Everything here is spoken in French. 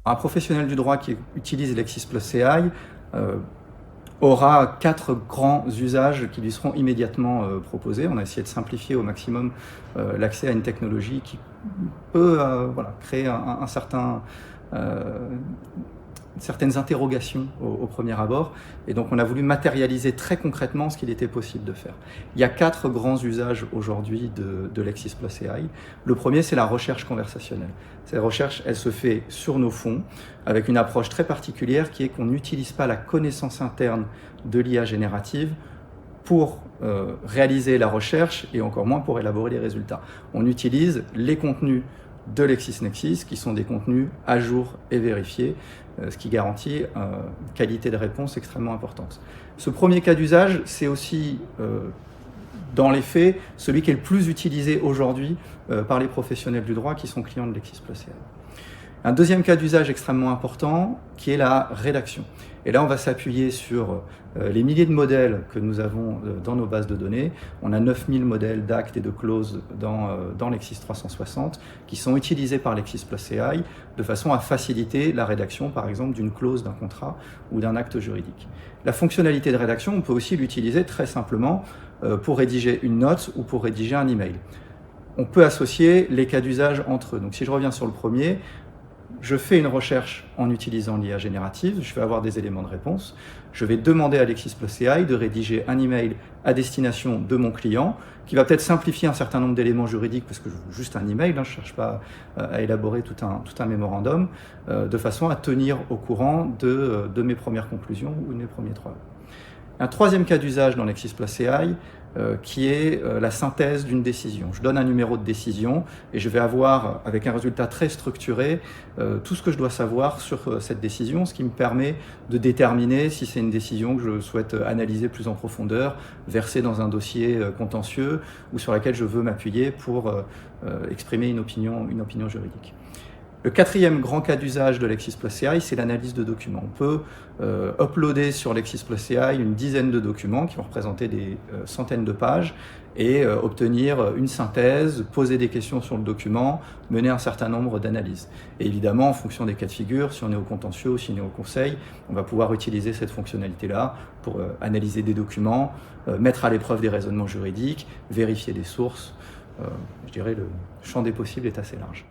Un professionnel du droit qui utilise Lexis+ AI aura 4 grands usages qui lui seront immédiatement proposés. On a essayé de simplifier au maximum l'accès à une technologie qui peut créer certaines interrogations au premier abord, et donc on a voulu matérialiser très concrètement ce qu'il était possible de faire. Il y a 4 grands usages aujourd'hui de Lexis+ AI. Le premier, c'est la recherche conversationnelle. Cette recherche, elle se fait sur nos fonds, avec une approche très particulière qui est qu'on n'utilise pas la connaissance interne de l'IA générative pour réaliser la recherche, et encore moins pour élaborer les résultats. On utilise les contenus de LexisNexis, qui sont des contenus à jour et vérifiés, ce qui garantit une qualité de réponse extrêmement importante. Ce premier cas d'usage, c'est aussi, dans les faits, celui qui est le plus utilisé aujourd'hui par les professionnels du droit qui sont clients de Lexis+ AI. Un deuxième cas d'usage extrêmement important, qui est la rédaction. Et là, on va s'appuyer sur les milliers de modèles que nous avons dans nos bases de données. On a 9000 modèles d'actes et de clauses dans Lexis 360 qui sont utilisés par Lexis+ AI de façon à faciliter la rédaction, par exemple, d'une clause d'un contrat ou d'un acte juridique. La fonctionnalité de rédaction, on peut aussi l'utiliser très simplement pour rédiger une note ou pour rédiger un email. On peut associer les cas d'usage entre eux. Donc, si je reviens sur le premier, je fais une recherche en utilisant l'IA générative, je vais avoir des éléments de réponse, je vais demander à Lexis+ AI de rédiger un email à destination de mon client, qui va peut-être simplifier un certain nombre d'éléments juridiques, parce que je veux juste un email, je ne cherche pas à élaborer tout un mémorandum, de façon à tenir au courant de mes premières conclusions ou de mes premiers travaux. Un troisième cas d'usage dans Lexis+ AI, qui est la synthèse d'une décision. Je donne un numéro de décision et je vais avoir, avec un résultat très structuré, tout ce que je dois savoir sur cette décision, ce qui me permet de déterminer si c'est une décision que je souhaite analyser plus en profondeur, verser dans un dossier contentieux ou sur laquelle je veux m'appuyer pour exprimer une opinion juridique. Le quatrième grand cas d'usage de Lexis+ AI, c'est l'analyse de documents. On peut uploader sur Lexis+ AI une dizaine de documents qui vont représenter des centaines de pages et obtenir une synthèse, poser des questions sur le document, mener un certain nombre d'analyses. Et évidemment, en fonction des cas de figure, si on est au contentieux ou si on est au conseil, on va pouvoir utiliser cette fonctionnalité-là pour analyser des documents, mettre à l'épreuve des raisonnements juridiques, vérifier des sources. Je dirais le champ des possibles est assez large.